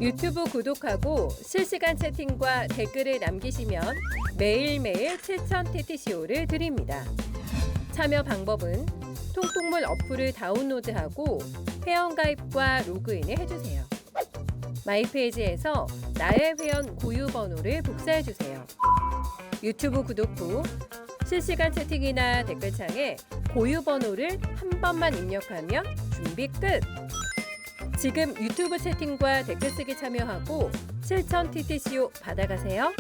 유튜브 구독하고 실시간 채팅과 댓글을 남기시면 매일매일 7,000TTCO를 드립니다. 참여 방법은 통통물 어플을 다운로드하고 회원가입과 로그인을 해주세요. 마이페이지에서 나의 회원 고유 번호를 복사해주세요. 유튜브 구독 후 실시간 채팅이나 댓글창에 고유 번호를 한 번만 입력하면 준비 끝! 지금 유튜브 채팅과 댓글 쓰기 참여하고 7,000TTCO 받아가세요.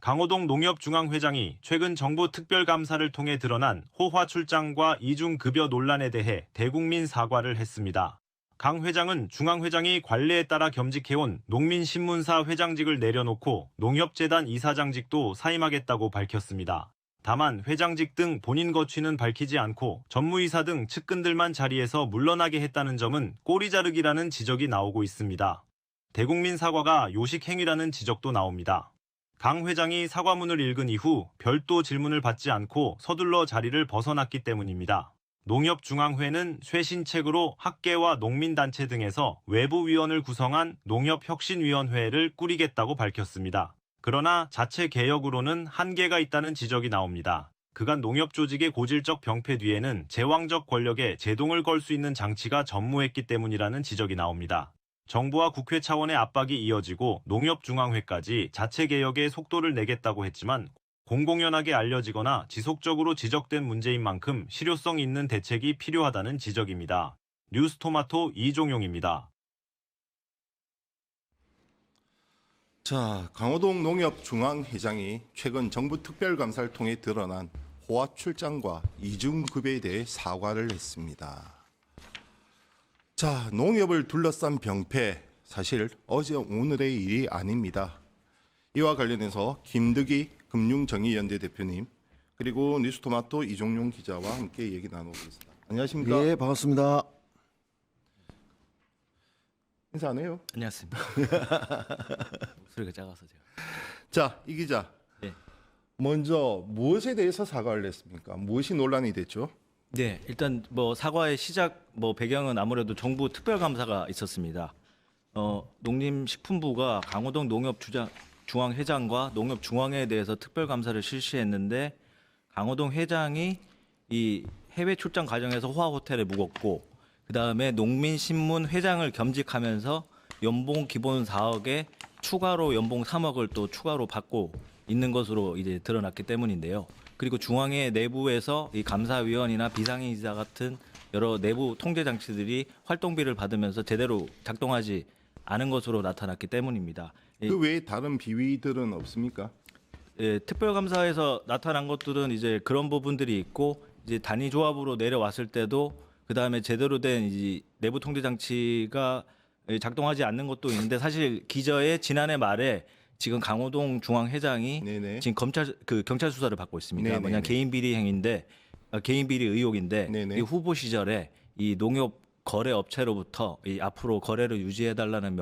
강호동 농협중앙회장이 최근 정부 특별감사를 통해 드러난 호화 출장과 이중급여 논란에 대해 대국민 사과를 했습니다. 강 회장은 중앙회장이 관례에 따라 겸직해온 농민신문사 회장직을 내려놓고 농협재단 이사장직도 사임하겠다고 밝혔습니다. 다만 회장직 등 본인 거취는 밝히지 않고 전무이사 등 측근들만 자리에서 물러나게 했다는 점은 꼬리 자르기라는 지적이 나오고 있습니다. 대국민 사과가 요식행위라는 지적도 나옵니다. 강 회장이 사과문을 읽은 이후 별도 질문을 받지 않고 서둘러 자리를 벗어났기 때문입니다. 농협중앙회는 쇄신책으로 학계와 농민단체 등에서 외부위원을 구성한 농협혁신위원회를 꾸리겠다고 밝혔습니다. 그러나 자체 개혁으로는 한계가 있다는 지적이 나옵니다. 그간 농협조직의 고질적 병폐 뒤에는 제왕적 권력에 제동을 걸 수 있는 장치가 전무했기 때문이라는 지적이 나옵니다. 정부와 국회 차원의 압박이 이어지고 농협중앙회까지 자체 개혁에 속도를 내겠다고 했지만 공공연하게 알려지거나 지속적으로 지적된 문제인 만큼 실효성 있는 대책이 필요하다는 지적입니다. 뉴스토마토 이종용입니다. 자, 강호동 농협중앙회장이 최근 정부 특별감사를 통해 드러난 호화 출장과 이중급여에 대해 사과를 했습니다. 자, 농협을 둘러싼 병폐, 사실 어제 오늘의 일이 아닙니다. 이와 관련해서 김득희 금융정의연대 대표님 그리고 뉴스토마토 이종용 기자와 함께 얘기 나눠보겠습니다. 안녕하십니까? 예, 반갑습니다. 인사 안 해요? 안녕하십니까. 목소리가 작아서 제가. 자, 이 기자. 네. 먼저 무엇에 대해서 사과를 했습니까? 무엇이 논란이 됐죠? 네, 일단 뭐 사과의 시작 배경은 아무래도 정부 특별감사가 있었습니다. 농림식품부가 강호동 농협중앙회장과 농협중앙회에 대해서 특별감사를 실시했는데 강호동 회장이 이 해외 출장 과정에서 호화호텔에 묵었고 그 다음에 농민신문 회장을 겸직하면서 연봉 기본 4억에 추가로 연봉 3억을 또 추가로 받고 있는 것으로 이제 드러났기 때문인데요. 그리고 중앙회 내부에서 이 감사위원이나 비상임이사 같은 여러 내부 통제 장치들이 활동비를 받으면서 제대로 작동하지 않은 것으로 나타났기 때문입니다. 그 외에 다른 비위들은 없습니까? 예, 특별감사에서 나타난 것들은 이제 그런 부분들이 있고 이제 단위 조합으로 내려왔을 때도 그 다음에 제대로 된 이 내부 통제 장치가 작동하지 않는 것도 있는데 사실 기저의 지난해 말에 지금 강호동 중앙회장이 네네. 지금 경찰 수사를 받고 있습니다. 네네네. 뭐냐 개인 비리 행위인데 개인 비리 의혹인데 네네. 이 후보 시절에 이 농협 거래 업체로부터 이 앞으로 거래를 유지해 달라는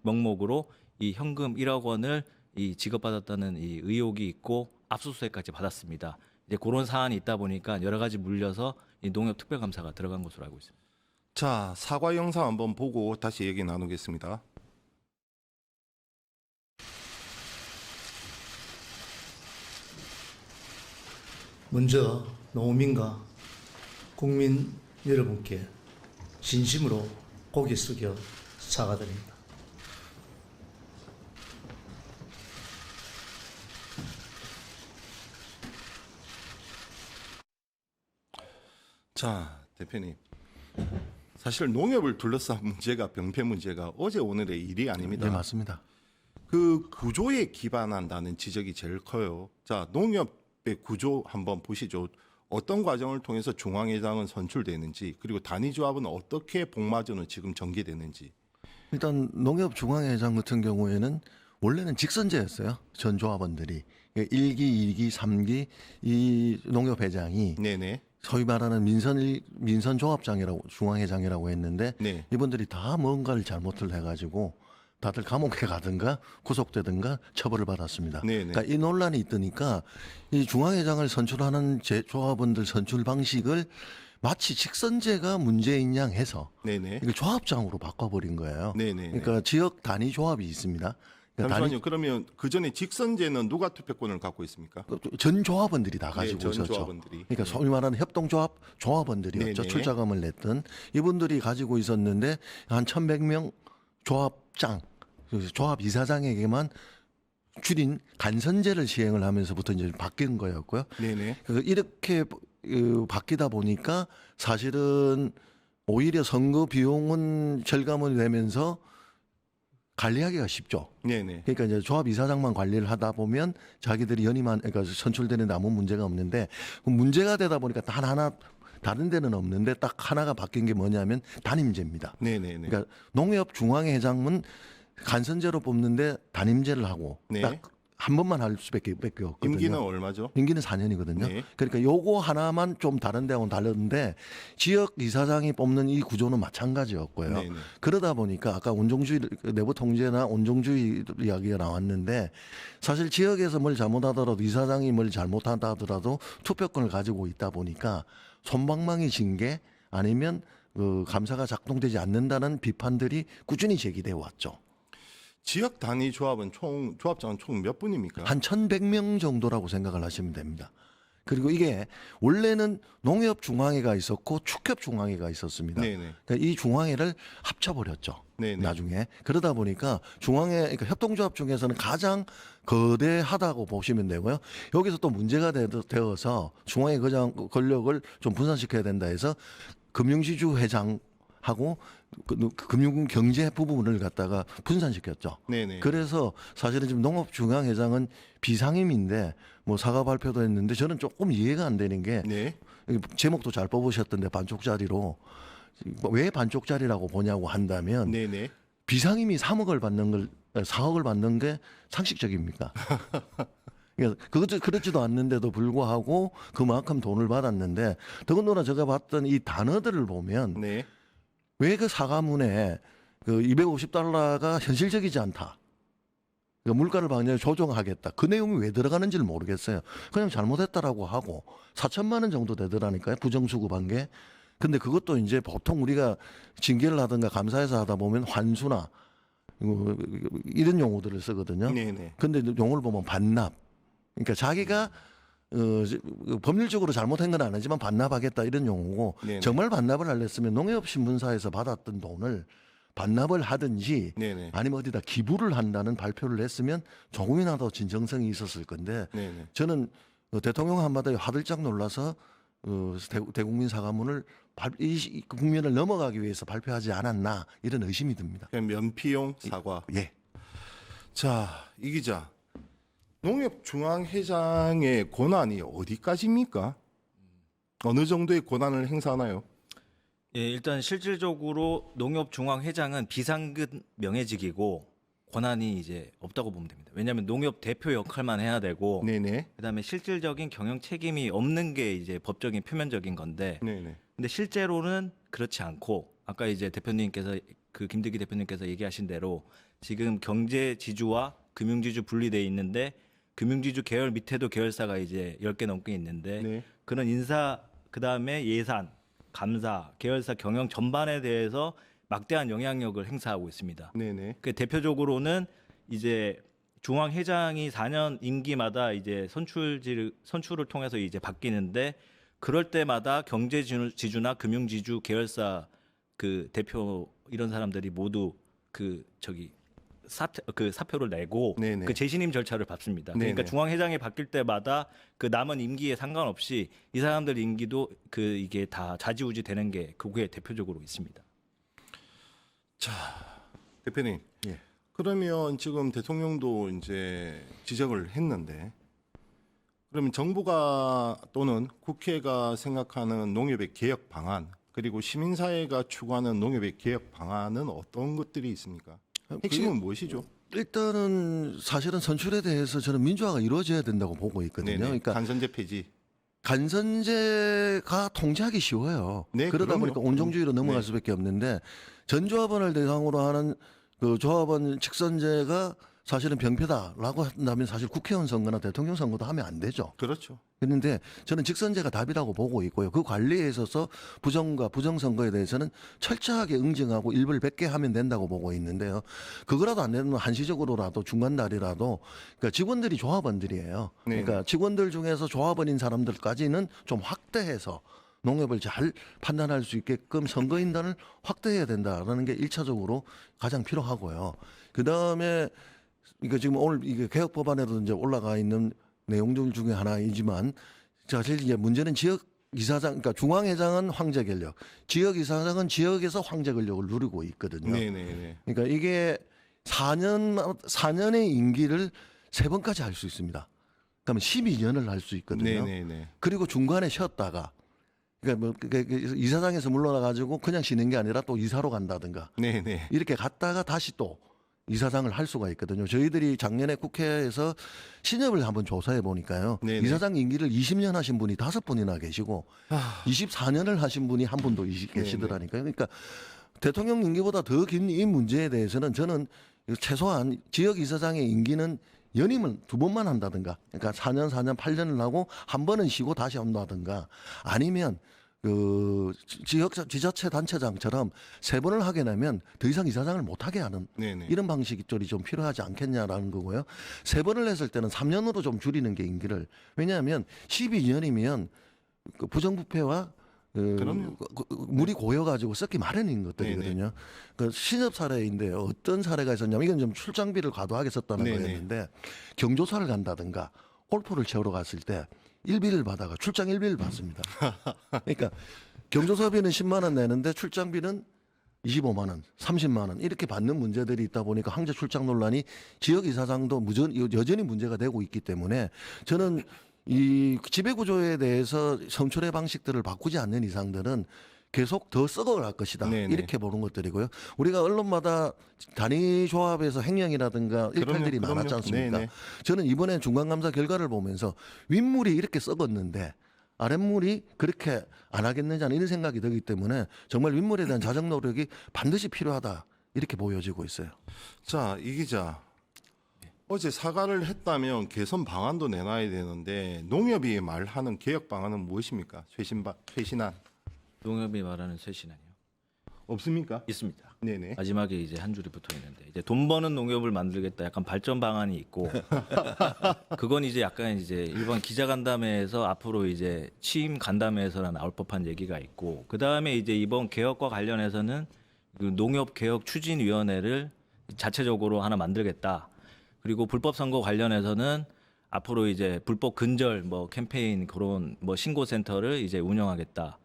명목으로 이 현금 1억 원을 이 지급받았다는 이 의혹이 있고 압수수색까지 받았습니다. 이제 그런 사안이 있다 보니까 여러 가지 물려서 이 농협 특별감사가 들어간 것으로 알고 있습니다. 자, 사과 영상 한번 보고 다시 얘기 나누겠습니다. 먼저 농민과 국민 여러분께 진심으로 고개 숙여 사과드립니다. 자, 대표님. 사실 농협을 둘러싼 문제가 병폐 문제가 어제 오늘의 일이 아닙니다. 네, 맞습니다. 그 구조에 기반한다는 지적이 제일 커요. 자, 농협의 구조 한번 보시죠. 어떤 과정을 통해서 중앙회장은 선출되는지 그리고 단위조합은 어떻게 복마전은 지금 전개되는지. 일단 농협중앙회장 같은 경우에는 원래는 직선제였어요. 전 조합원들이. 1기, 2기, 3기 이 농협회장이 네네. 소위 말하는 민선조합장이라고 중앙회장이라고 했는데 네. 이분들이 다 뭔가를 잘못을 해가지고 다들 감옥에 가든가 구속되든가 처벌을 받았습니다. 네네. 그러니까 이 논란이 있으니까 이 중앙회장을 선출하는 조합원들 선출 방식을 마치 직선제가 문제인 양 해서 네네. 이걸 조합장으로 바꿔버린 거예요. 네네. 그러니까 지역 단위 조합이 있습니다. 그러니까 잠시만요. 그러면 그 전에 직선제는 누가 투표권을 갖고 있습니까? 전 조합원들이 다 가지고 전 있었죠. 조합원들이. 그러니까 소위 말하는 협동조합 조합원들이었죠. 네네. 출자금을 냈던 이분들이 가지고 있었는데 한 1,100명 조합장, 조합 이사장에게만 줄인 간선제를 시행을 하면서부터 이제 바뀐 거였고요. 네네. 이렇게 바뀌다 보니까 사실은 오히려 선거 비용은 절감을 내면서 관리하기가 쉽죠. 네네. 그러니까 이제 조합 이사장만 관리를 하다 보면 자기들이 연임한 그러니까 선출되는 아무 문제가 없는데 문제가 되다 보니까 단 하나 다른 데는 없는데 딱 하나가 바뀐 게 뭐냐면 단임제입니다. 네네네. 그러니까 농협 중앙회장은 간선제로 뽑는데 단임제를 하고 네. 딱 한 번만 할 수밖에 없거든요. 임기는 얼마죠? 임기는 4년이거든요. 네. 그러니까 요거 하나만 좀 다른 데하고는 다른데 지역 이사장이 뽑는 이 구조는 마찬가지였고요. 네네. 그러다 보니까 아까 온종주의 내부 통제나 온종주의 이야기가 나왔는데 사실 지역에서 뭘 잘못하더라도 이사장이 뭘 잘못한다 하더라도 투표권을 가지고 있다 보니까 솜방망이 징계 아니면 그 감사가 작동되지 않는다는 비판들이 꾸준히 제기돼 왔죠. 지역 단위 조합은 조합장은 총 몇 분입니까? 한 1,100명 정도라고 생각을 하시면 됩니다. 그리고 이게 원래는 농협 중앙회가 있었고 축협 중앙회가 있었습니다. 네네. 그러니까 이 중앙회를 합쳐버렸죠. 네네. 나중에 그러다 보니까 중앙회 그러니까 협동조합 중에서는 가장 거대하다고 보시면 되고요. 여기서 또 문제가 되어서 중앙회 권력을 좀 분산시켜야 된다 해서 금융지주 회장하고 금융 경제 부분을 갖다가 분산시켰죠. 네네. 그래서 사실은 지금 농업중앙회장은 비상임인데 뭐 사과 발표도 했는데 저는 조금 이해가 안 되는 게 네. 제목도 잘 뽑으셨던데 반쪽짜리로 왜 반쪽짜리라고 보냐고 한다면 네네. 비상임이 3억을 받는 걸 4억을 받는 게 상식적입니까? 그러니까 그것도 그렇지도 않는데도 불구하고 그만큼 돈을 받았는데 더군다나 제가 봤던 이 단어들을 보면 네. 왜 그 사과문에 그 $250가 현실적이지 않다. 그러니까 물가를 방향 조정하겠다. 그 내용이 왜 들어가는지를 모르겠어요. 그냥 잘못했다라고 하고 4천만 원 정도 되더라니까요. 부정수급한 게. 근데 그것도 이제 보통 우리가 징계를 하든가 감사해서 하다 보면 환수나 이런 용어들을 쓰거든요. 네네. 근데 용어를 보면 반납. 그러니까 자기가 법률적으로 잘못한 건 아니지만 반납하겠다 이런 용어고 네네. 정말 반납을 하려면 농협신문사에서 받았던 돈을 반납을 하든지 네네. 아니면 어디다 기부를 한다는 발표를 했으면 조금이라도 진정성이 있었을 건데 네네. 저는 대통령 한마디에 화들짝 놀라서 대국민 사과문을 이 국면을 넘어가기 위해서 발표하지 않았나 이런 의심이 듭니다. 그냥 면피용 사과. 예. 자, 이 기자. 농협중앙회장의 권한이 어디까지입니까? 어느 정도의 권한을 행사하나요? 예, 일단 실질적으로 농협중앙회장은 비상급 명예직이고 권한이 이제 없다고 보면 됩니다. 왜냐하면 농협 대표 역할만 해야 되고 네네. 그다음에 실질적인 경영 책임이 없는 게 이제 법적인 표면적인 건데 네네. 근데 실제로는 그렇지 않고 아까 이제 대표님께서 그 김득기 대표님께서 얘기하신 대로 지금 경제 지주와 금융 지주 분리돼 있는데 금융 지주 계열 밑에도 계열사가 이제 10개 넘게 있는데 네. 그런 인사 그다음에 예산, 감사, 계열사 경영 전반에 대해서 막대한 영향력을 행사하고 있습니다. 네네. 그 대표적으로는 이제 중앙회장이 4년 임기마다 이제 선출을 통해서 이제 바뀌는데 그럴 때마다 경제지주나 금융지주 계열사 그 대표 이런 사람들이 모두 사표를 내고 네네. 그 재신임 절차를 밟습니다. 그러니까 네네. 중앙회장이 바뀔 때마다 그 남은 임기에 상관없이 이 사람들 임기도 이게 다 좌지우지 되는 게 그게 대표적으로 있습니다. 대표님. 예. 그러면 지금 대통령도 이제 지적을 했는데 그러면 정부가 또는 국회가 생각하는 농협의 개혁 방안 그리고 시민사회가 추구하는 농협의 개혁 방안은 어떤 것들이 있습니까? 핵심은 무엇이죠? 일단은 사실은 선출에 대해서 저는 민주화가 이루어져야 된다고 보고 있거든요. 네네. 그러니까 간선제 폐지. 간선제가 통제하기 쉬워요. 네, 그러다 그럼요. 보니까 온종주의로 넘어갈 네. 수밖에 없는데 전조합원을 대상으로 하는 그 조합원 직선제가 사실은 병폐다라고 한다면 사실 국회의원 선거나 대통령 선거도 하면 안 되죠. 그렇죠. 그런데 저는 직선제가 답이라고 보고 있고요. 그 관리에 있어서 부정과 부정선거에 대해서는 철저하게 응징하고 일벌 100개 하면 된다고 보고 있는데요. 그거라도 안 되면 한시적으로라도 중간다리라도 그러니까 직원들이 조합원들이에요. 네. 그러니까 직원들 중에서 조합원인 사람들까지는 좀 확대해서 농협을 잘 판단할 수 있게끔 선거인단을 확대해야 된다라는 게 1차적으로 가장 필요하고요. 그다음에 이거 지금 오늘 이게 개혁 법안에도 이제 올라가 있는 내용들 중에 하나이지만 사실 이제 문제는 지역 이사장 그러니까 중앙회장은 황제 권력, 지역 이사장은 지역에서 황제 권력을 누리고 있거든요. 네네네. 그러니까 이게 4년의 임기를 3번까지 할 수 있습니다. 그러면 12년을 할 수 있거든요. 네네네. 그리고 중간에 쉬었다가 그러니까 뭐 이사장에서 물러나 가지고 그냥 쉬는 게 아니라 또 이사로 간다든가 네네. 이렇게 갔다가 다시 또 이사장을 할 수가 있거든요. 저희들이 작년에 국회에서 신협을 한번 조사해 보니까요. 네네. 이사장 임기를 20년 하신 분이 5분이나 계시고 24년을 하신 분이 한 분도 계시더라니까요. 그러니까 대통령 임기보다 더 긴 이 문제에 대해서는 저는 최소한 지역 이사장의 임기는 연임은 2번만 한다든가 그러니까 4년, 8년을 하고 한 번은 쉬고 다시 한다든가 아니면 그 지역 지자체 단체장처럼 3번을 하게 되면 더 이상 이사장을 못 하게 하는 네네. 이런 방식이 좀 필요하지 않겠냐라는 거고요. 3번을 했을 때는 3년으로 좀 줄이는 게 임기를 왜냐하면 12년이면 그 부정부패와 그럼요. 물이 고여가지고 썩기 마련인 것들이거든요. 그 신협 사례인데 어떤 사례가 있었냐면 이건 좀 출장비를 과도하게 썼다는 네네. 거였는데 경조사를 간다든가 골프를 채우러 갔을 때 일비를 받아가 출장 일비를 받습니다. 그러니까 경조사비는 10만 원 내는데 출장비는 25만 원, 30만 원 이렇게 받는 문제들이 있다 보니까 황제 출장 논란이 지역 이사장도 여전히 문제가 되고 있기 때문에 저는 이 지배구조에 대해서 선출의 방식들을 바꾸지 않는 이상들은 계속 더 썩어갈 것이다. 네네. 이렇게 보는 것들이고요. 우리가 언론마다 단위 조합에서 횡령이라든가 일탈들이 그럼요. 많았지 않습니까? 네네. 저는 이번에 중간감사 결과를 보면서 윗물이 이렇게 썩었는데 아랫물이 그렇게 안 하겠느냐는 이런 생각이 들기 때문에 정말 윗물에 대한 자정 노력이 반드시 필요하다. 이렇게 보여지고 있어요. 자, 이 기자. 어제 사과를 했다면 개선 방안도 내놔야 되는데 농협이 말하는 개혁 방안은 무엇입니까? 최신안 농협이 말하는 쇄신안이요. 없습니까? 있습니다. 네네. 마지막에 이제 한 줄이 붙어 있는데 이제 돈 버는 농협을 만들겠다 약간 발전 방안이 있고 그건 이제 약간 이제 일반 기자간담회에서 앞으로 이제 취임 간담회에서나 나올 법한 얘기가 있고 그 다음에 이제 이번 개혁과 관련해서는 그 농협 개혁 추진위원회를 자체적으로 하나 만들겠다. 그리고 불법 선거 관련해서는 앞으로 이제 불법 근절 뭐 캠페인 그런 뭐 신고센터를 이제 운영하겠다.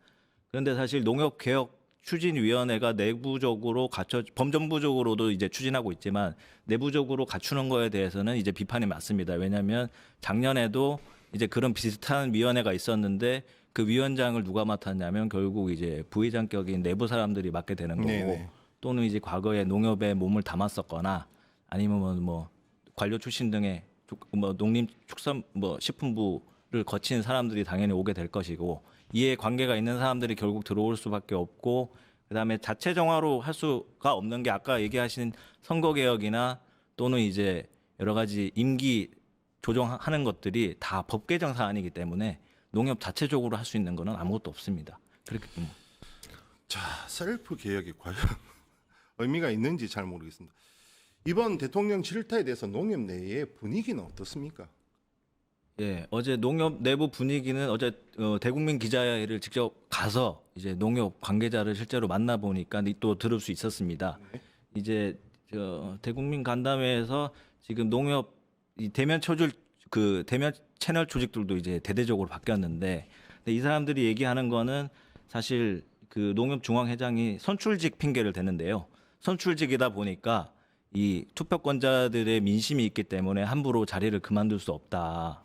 그런데 사실 농협 개혁 추진위원회가 내부적으로 범정부적으로도 이제 추진하고 있지만 내부적으로 갖추는 거에 대해서는 이제 비판이 맞습니다. 왜냐하면 작년에도 이제 그런 비슷한 위원회가 있었는데 그 위원장을 누가 맡았냐면 결국 이제 부의장격인 내부 사람들이 맡게 되는 거고 네네. 또는 이제 과거에 농협에 몸을 담았었거나 아니면 뭐 관료 출신 등의 뭐 농림축산 뭐 식품부를 거친 사람들이 당연히 오게 될 것이고 이에 관계가 있는 사람들이 결국 들어올 수밖에 없고 그다음에 자체 정화로 할 수가 없는 게 아까 얘기하신 선거 개혁이나 또는 이제 여러 가지 임기 조정하는 것들이 다 법 개정 사안이기 때문에 농협 자체적으로 할 수 있는 거는 아무것도 없습니다. 그렇게 자, 셀프 개혁이 과연 의미가 있는지 잘 모르겠습니다. 이번 대통령 질타에 대해서 농협 내의 분위기는 어떻습니까? 예, 어제 농협 내부 분위기는 어제 대국민 기자회를 직접 가서 이제 농협 관계자를 실제로 만나 보니까 또 들을 수 있었습니다. 네. 이제 대국민 간담회에서 지금 농협 이 대면 채널 조직들도 이제 대대적으로 바뀌었는데 근데 이 사람들이 얘기하는 거는 사실 그 농협 중앙회장이 선출직 핑계를 대는데요. 선출직이다 보니까 이 투표권자들의 민심이 있기 때문에 함부로 자리를 그만둘 수 없다.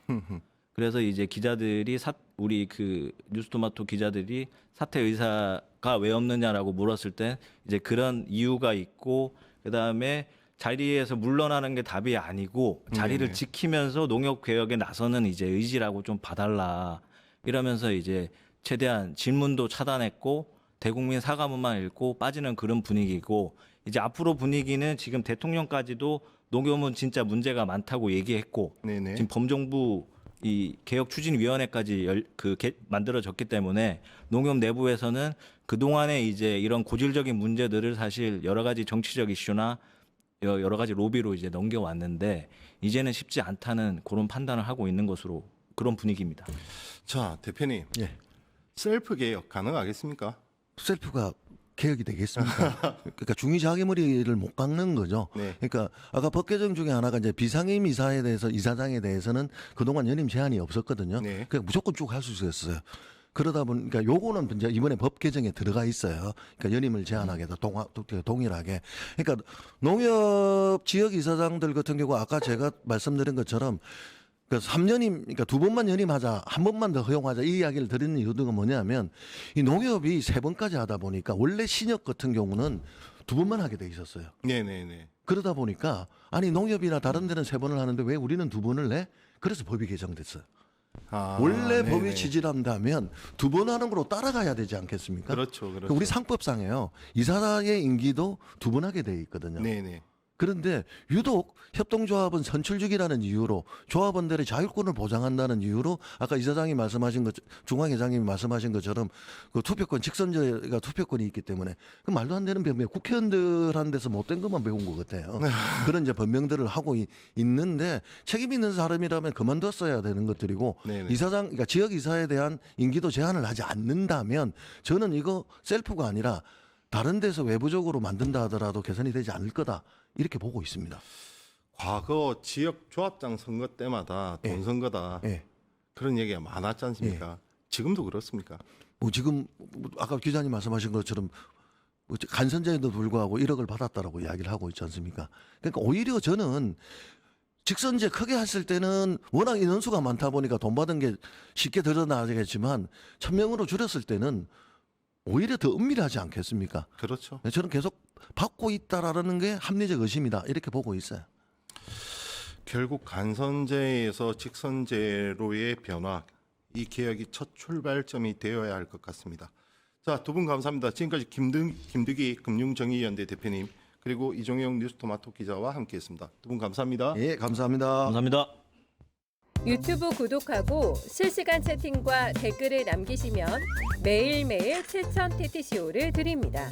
그래서 이제 기자들이 우리 그 뉴스토마토 기자들이 사퇴 의사가 왜 없느냐라고 물었을 때 이제 그런 이유가 있고 그다음에 자리에서 물러나는 게 답이 아니고 자리를 네네. 지키면서 농협 개혁에 나서는 이제 의지라고 좀 봐달라 이러면서 이제 최대한 질문도 차단했고 대국민 사과문만 읽고 빠지는 그런 분위기고 이제 앞으로 분위기는 지금 대통령까지도 농협은 진짜 문제가 많다고 얘기했고 네네. 지금 범정부 이 개혁추진위원회까지 만들어졌기 때문에 농협 내부에서는 그 동안에 이제 이런 고질적인 문제들을 사실 여러 가지 정치적 이슈나 여러 가지 로비로 이제 넘겨왔는데 이제는 쉽지 않다는 그런 판단을 하고 있는 것으로 그런 분위기입니다. 자, 대표님. 예. 셀프 개혁 가능하겠습니까? 셀프가 개혁이 되겠습니까? 그러니까 중위자기무리를 못 깎는 거죠. 네. 그러니까 아까 법 개정 중에 하나가 이제 비상임 이사에 대해서 이사장에 대해서는 그동안 연임 제한이 없었거든요. 네. 그러니까 무조건 쭉 할 수 있었어요. 그러다 보니까 요거는 이제 이번에 법 개정에 들어가 있어요. 그러니까 연임을 제한하게 동일하게. 그러니까 농협 지역 이사장들 같은 경우 아까 제가 말씀드린 것처럼 그 3년임, 그러니까 2번만 연임하자, 1번만 더 허용하자 이 이야기를 드리는 이유가 뭐냐면 이 농협이 3번까지 하다 보니까 원래 신협 같은 경우는 2번만 하게 돼 있었어요. 네네네. 그러다 보니까 아니 농협이나 다른 데는 3번을 하는데 왜 우리는 2번을 내? 그래서 법이 개정됐어요. 아, 원래 네네. 법이 취지한다면 2번 하는 거로 따라가야 되지 않겠습니까? 그렇죠, 그렇죠. 우리 상법상에요. 이사의 임기도 2번 하게 돼 있거든요. 네네. 그런데 유독 협동조합은 선출직이라는 이유로 조합원들의 자율권을 보장한다는 이유로 아까 이사장이 말씀하신 것, 중앙회장님이 말씀하신 것처럼 그 투표권 직선제가 투표권이 있기 때문에 그 말도 안 되는 변명, 국회의원들한 데서 못된 것만 배운 것 같아요. 그런 이제 변명들을 하고 있는데 책임 있는 사람이라면 그만뒀어야 되는 것들이고 네네. 이사장, 그러니까 지역 이사에 대한 임기도 제한을 하지 않는다면 저는 이거 셀프가 아니라 다른 데서 외부적으로 만든다 하더라도 개선이 되지 않을 거다. 이렇게 보고 있습니다. 과거 지역 조합장 선거 때마다 돈 예. 선거다. 예. 그런 얘기가 많았지 않습니까? 지금도 그렇습니까? 뭐 지금 아까 기자님 말씀하신 것처럼 간선제에도 불구하고 1억을 받았다라고 이야기를 하고 있지 않습니까? 그러니까 오히려 저는 직선제 크게 했을 때는 워낙 인원수가 많다 보니까 돈 받은 게 쉽게 드러나겠지만 1,000명으로 줄였을 때는 오히려 더 은밀하지 않겠습니까? 그렇죠. 저는 계속 받고 있다라는 게 합리적 의심이다 이렇게 보고 있어요. 결국 간선제에서 직선제로의 변화, 이 개혁이 첫 출발점이 되어야 할 것 같습니다. 자, 두 분 감사합니다. 지금까지 김득희 금융정의연대 대표님 그리고 이종영 뉴스토마토 기자와 함께했습니다. 두 분 감사합니다. 예, 감사합니다. 감사합니다. 유튜브 구독하고 실시간 채팅과 댓글을 남기시면 매일매일 실천 TTCO를 드립니다.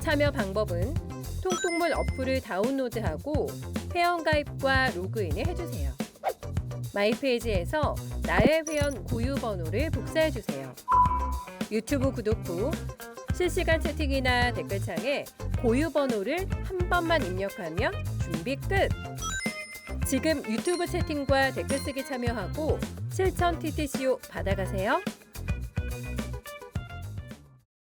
참여 방법은 통통물 어플을 다운로드하고 회원가입과 로그인을 해주세요. 마이페이지에서 나의 회원 고유 번호를 복사해주세요. 유튜브 구독 후 실시간 채팅이나 댓글창에 고유 번호를 한 번만 입력하면 준비 끝! 지금 유튜브 채팅과 댓글 쓰기 참여하고 실천 TTCO 받아가세요.